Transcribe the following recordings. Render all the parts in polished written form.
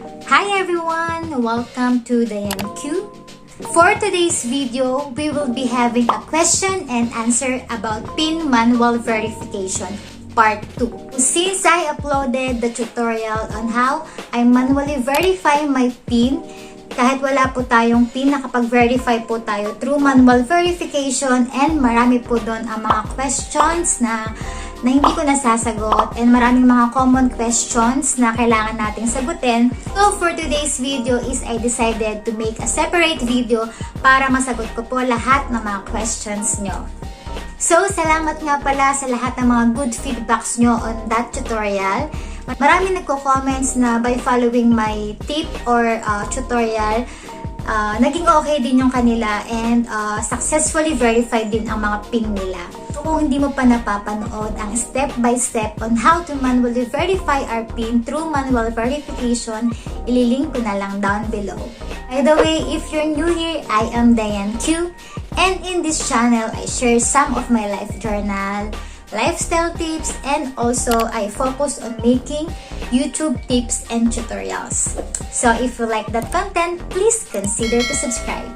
Hi everyone! Welcome to DianneQ. For today's video, we will be having a question and answer about PIN manual verification, Part 2. Since I uploaded the tutorial on how I manually verify my PIN, kahit wala po tayong PIN, nakapag-verify po tayo through manual verification, and marami po doon ang mga questions na hindi ko nasasagot, and maraming mga common questions na kailangan nating sagutin. So for today's video is I decided to make a separate video para masagot ko po lahat ng mga questions nyo. So salamat nga pala sa lahat ng mga good feedbacks nyo on that tutorial. Marami nagko-comments na by following my tip or tutorial, naging okay din yung kanila and successfully verified din ang mga PIN nila. So kung hindi mo pa napapanood ang step-by-step on how to manually verify our PIN through manual verification, ililink ko na lang down below. By the way, if you're new here, I am DianneQ, and in this channel, I share some of my life journal, lifestyle tips, and also I focus on making YouTube tips and tutorials. So if you like that content, please consider to subscribe.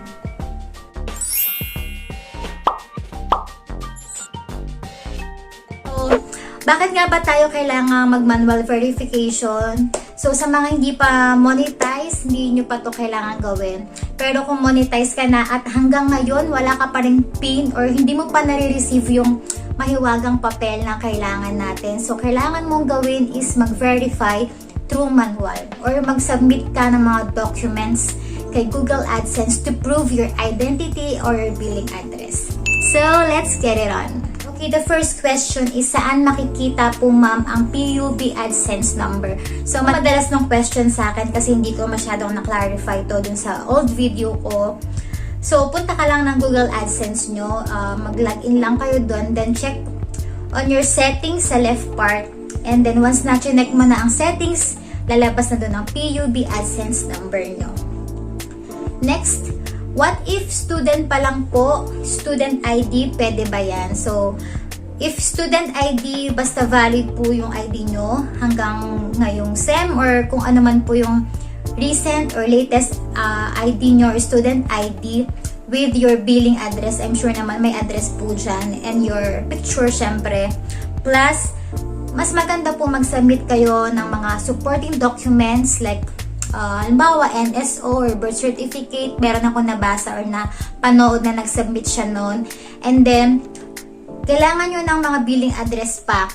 So, bakit nga ba tayo kailangan mag-manual verification? So sa mga hindi pa monetize, hindi nyo pa to kailangan gawin. Pero kung monetize ka na at hanggang ngayon wala ka pa rin PIN or hindi mo pa nare-receive yung mahiwagang papel na kailangan natin. So, kailangan mong gawin is mag-verify through manual or mag-submit ka ng mga documents kay Google Adsense to prove your identity or your billing address. So, let's get it on. Okay, the first question is saan makikita po ma'am ang PUB Adsense number? So, madalas ng question sa akin kasi hindi ko masyadong na-clarify to dun sa old video ko. So, punta ka lang ng Google Adsense nyo, mag-login lang kayo doon, then check on your settings sa left part, and then once na-check mo na ang settings, lalabas na doon ang PUB Adsense number nyo. Next, what if student pa lang po, student ID, pwede ba yan? So, if student ID, basta valid po yung ID nyo hanggang ngayong SEM or kung ano man po yung recent or latest ID nyo or student ID with your billing address. I'm sure naman may address po dyan and your picture syempre. Plus, mas maganda po mag-submit kayo ng mga supporting documents like halimbawa NSO or birth certificate. Meron ako nabasa or na panood na nag-submit siya noon. And then, kailangan nyo ng mga billing address pa,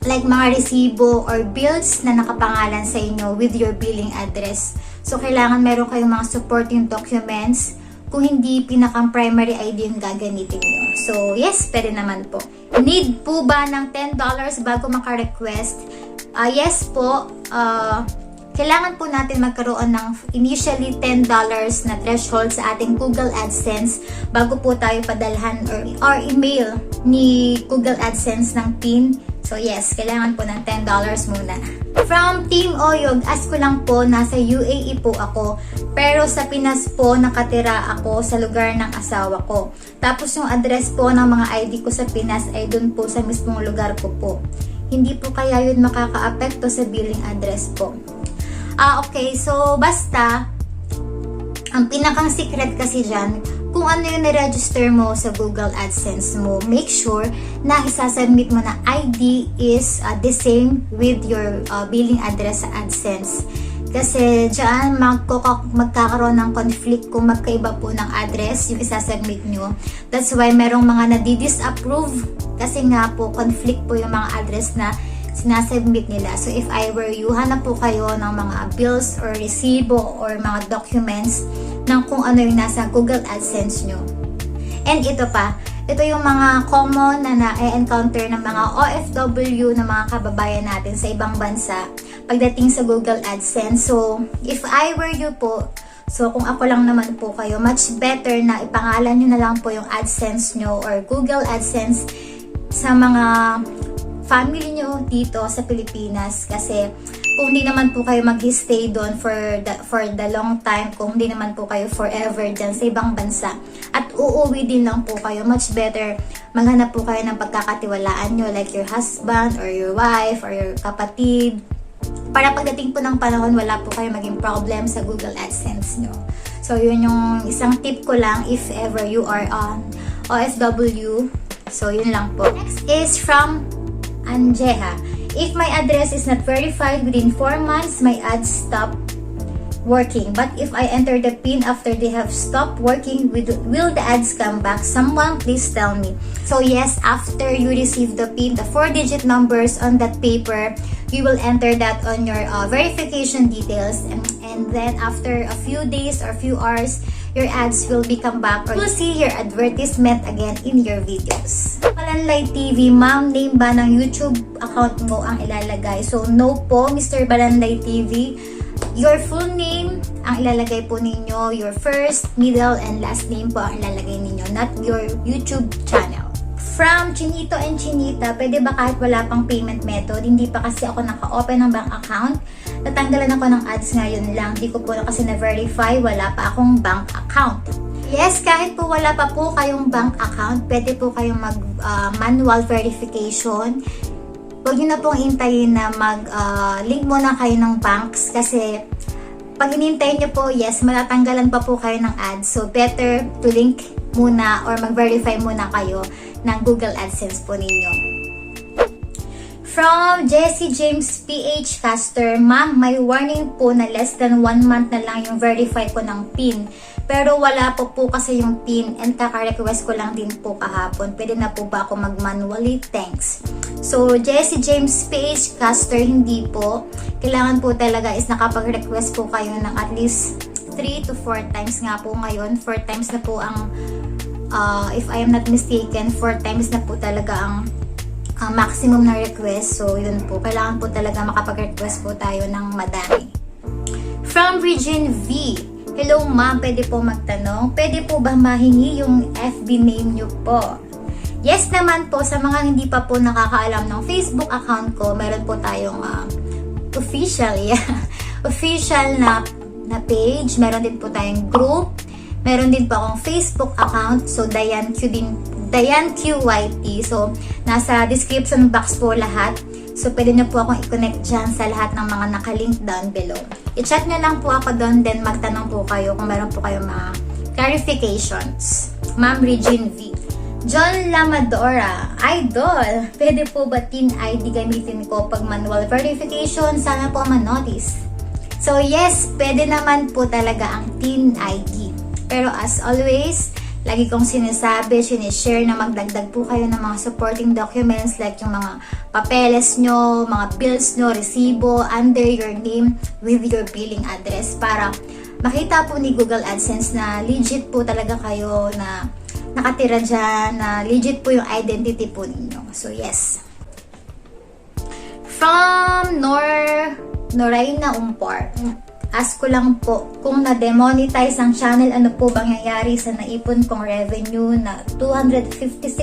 like mga resibo or bills na nakapangalan sa inyo with your billing address. So, kailangan meron kayong mga supporting documents. Kung hindi, pinakang primary ID yung gagamitin nyo. So, yes, pwede naman po. Need po ba ng $10 bago maka-request? Yes po. Kailangan po natin magkaroon ng initially $10 na threshold sa ating Google AdSense bago po tayo padalhan or email ni Google AdSense ng PIN. So yes, kailangan po ng $10 muna. From Team Oyog, ask ko lang po, nasa UAE po ako. Pero sa Pinas po, nakatira ako sa lugar ng asawa ko. Tapos yung address po ng mga ID ko sa Pinas ay dun po sa mismong lugar ko po. Hindi po kaya yun makaka-apekto sa billing address po. Okay, so basta, ang pinakang secret kasi dyan, kung ano yung na-register mo sa Google AdSense mo, make sure na isasubmit mo na ID is the same with your billing address sa AdSense. Kasi dyan magkakaroon ng conflict kung magkaiba po ng address yung isasubmit nyo. That's why merong mga na-disapprove kasi nga po conflict po yung mga address na sinasubmit nila. So if I were you, hanap po kayo ng mga bills or resibo or mga documents ng kung ano yung nasa Google AdSense nyo. And ito pa, ito yung mga common na na-encounter ng mga OFW na mga kababayan natin sa ibang bansa pagdating sa Google AdSense. So if I were you po, so kung ako lang naman po kayo, much better na ipangalan nyo na lang po yung AdSense nyo or Google AdSense sa mga family nyo dito sa Pilipinas, kasi kung hindi naman po kayo mag-stay doon for the long time, kung hindi naman po kayo forever dyan sa ibang bansa at uuwi din lang po kayo, much better maghanap po kayo ng pagkakatiwalaan nyo like your husband or your wife or your kapatid para pagdating po ng panahon, wala po kayo maging problem sa Google AdSense nyo. So, yun yung isang tip ko lang if ever you are on OFW. So, yun lang po. Next is from Anjeha. If my address is not verified within 4 months, my ads stop working. But if I enter the PIN after they have stopped working, will the ads come back? Someone please tell me. So yes, after you receive the PIN, the 4-digit numbers on that paper, you will enter that on your verification details, and then after a few days or few hours, your ads will become back, or you'll see your advertisement again in your videos. Balanlay TV, ma'am, name ba ng YouTube account mo ang ilalagay? So no po, Mr. Balanlay TV. Your full name ang ilalagay po ninyo, your first, middle, and last name po ang ilalagay ninyo, not your YouTube channel. From Chinito and Chinita, pwede ba kahit wala pang payment method? Hindi pa kasi ako naka-open ng bank account. Natanggalan ako ng ads ngayon lang. Hindi ko po kasi na-verify, wala pa akong bank account. Yes, kahit po wala pa po kayong bank account, pwede po kayong mag-manual verification. Huwag nyo na pong hintayin na mag-link muna kayo ng banks kasi pag hinintay nyo po, yes, matatanggalan pa po kayo ng ads. So, better to link muna or mag-verify muna kayo ng Google AdSense po ninyo. From Jessie James PH Caster, ma'am, may warning po na less than 1 month na lang yung verify ko ng PIN. Pero wala po kasi yung PIN and kaka-request ko lang din po kahapon. Pwede na po ba ako mag-manually? Thanks. So, Jessie James PH Caster, hindi po. Kailangan po talaga is nakapag-request po kayo ng at least 3 to 4 times nga po ngayon. 4 times na po ang, if I am not mistaken, 4 times na po talaga ang maximum na request. So, yun po. Kailangan po talaga makapag-request po tayo ng madami. From Regine V. Hello ma'am, pwede po magtanong? Pwede po ba mahingi yung FB name nyo po? Yes naman po, sa mga hindi pa po nakakaalam ng Facebook account ko, meron po tayong official na page. Meron din po tayong group. Meron din po akong Facebook account. So, DianneQ din. DianneQYT. So, nasa description box po lahat. So, pwede nyo po akong i-connect dyan sa lahat ng mga nakalink down below. I-chat nyo lang po ako doon, then magtanong po kayo kung meron po kayo mga clarifications. Ma'am Regine V. John Lamadora, Idol, pwede po ba TIN ID gamitin ko pag manual verification? Sana po ma-notice. So, yes, pwede naman po talaga ang TIN ID. Pero as always, lagi kong sinasabi, sinishare na magdagdag po kayo ng mga supporting documents like yung mga papeles nyo, mga bills nyo, resibo, under your name with your billing address para makita po ni Google AdSense na legit po talaga kayo, na nakatira dyan, na legit po yung identity po ninyo. So, yes. From Noraina Umpar. Ask ko lang po, kung na-demonetize ang channel, ano po bang nangyayari sa naipon kong revenue na $256?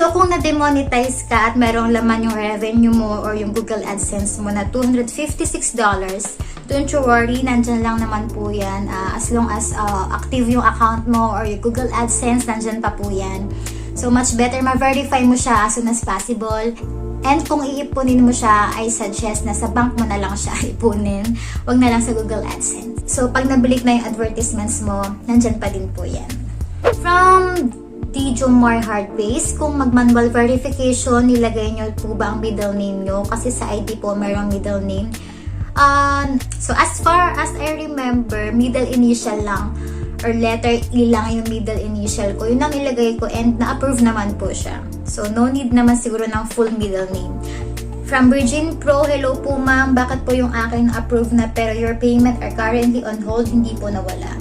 So, kung na-demonetize ka at merong laman yung revenue mo or yung Google AdSense mo na $256, don't you worry, nandyan lang naman po yan. As long as active yung account mo or yung Google AdSense, nandyan pa po yan. So, much better ma-verify mo siya as soon as possible. And kung iipunin mo siya, I suggest na sa bank mo na lang siya ipunin. Huwag na lang sa Google AdSense. So, pag nabalik na yung advertisements mo, nandyan pa din po yan. From DJ More Hardbase, kung mag-manual verification, nilagay nyo po ba ang middle name nyo? Kasi sa ID po, mayroong middle name. So, as far as I remember, middle initial lang or letter E lang yung middle initial ko. Yun ang ilagay ko and na-approve naman po siya. So, no need naman siguro ng full middle name. From Virgin Pro, hello po ma'am. Bakit po yung akin na-approve na pero your payment are currently on hold? Hindi po nawala.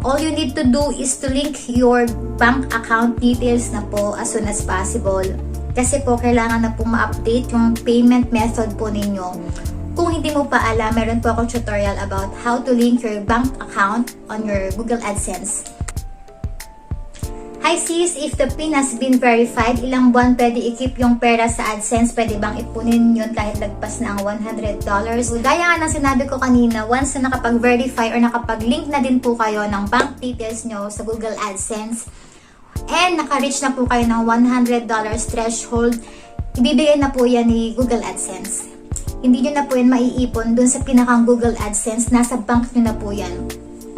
All you need to do is to link your bank account details na po as soon as possible. Kasi po, kailangan na po ma-update yung payment method po ninyo. Kung hindi mo pa alam, meron po akong tutorial about how to link your bank account on your Google AdSense. Hi sis, if the PIN has been verified, ilang buwan pwede i-keep yung pera sa AdSense? Pwede bang ipunin yun kahit lagpas na ang $100? So, gaya nga ng sinabi ko kanina, once na nakapag-verify or nakapag-link na din po kayo ng bank details nyo sa Google AdSense and naka-reach na po kayo ng $100 threshold, ibibigay na po yan ni Google AdSense. hindi nyo na po yan maiipon dun sa pinakang Google AdSense. Nasa bank nyo na po yan.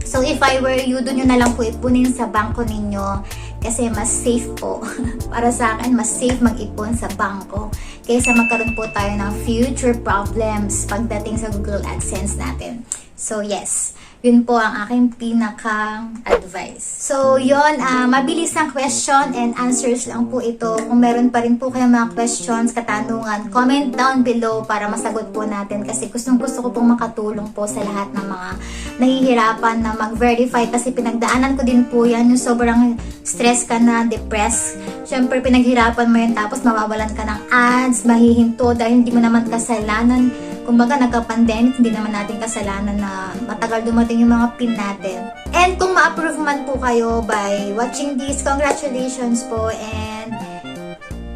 So, if I were you, dun nyo na lang po ipunin sa bangko ninyo. Kasi mas safe po. Para sa akin, mas safe mag-ipon sa bangko kaysa magkaroon po tayo ng future problems pagdating sa Google AdSense natin. So, yes. Yun po ang aking pinaka-advice. So, yun. Mabilis ang question and answers lang po ito. Kung meron pa rin po kayong mga questions, katanungan, comment down below para masagot po natin. Kasi gustong-gusto ko pong makatulong po sa lahat ng mga nahihirapan na mag-verify. Kasi pinagdaanan ko din po yan. Yung sobrang stress ka na, depressed. Siyempre, pinaghirapan mo yun. Tapos, mawawalan ka ng ads, mahihinto dahil hindi mo naman kasalanan. Kumbaga, nagka-pandemic, hindi naman natin kasalanan na matagal dumating yung mga pin natin. And kung ma-approve man po kayo by watching this, congratulations po and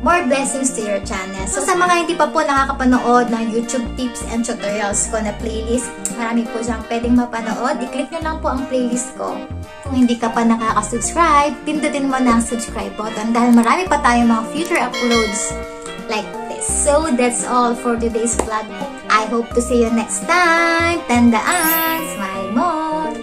more blessings to your channel. So, sa mga hindi pa po nakakapanood ng YouTube tips and tutorials ko na playlist, marami po siyang pwedeng mapanood. I-click nyo lang po ang playlist ko. Kung hindi ka pa nakaka-subscribe, pindutin mo na ang subscribe button dahil marami pa tayong mga future uploads like this. So, that's all for today's vlog. I hope to see you next time. Tandaan, smile more.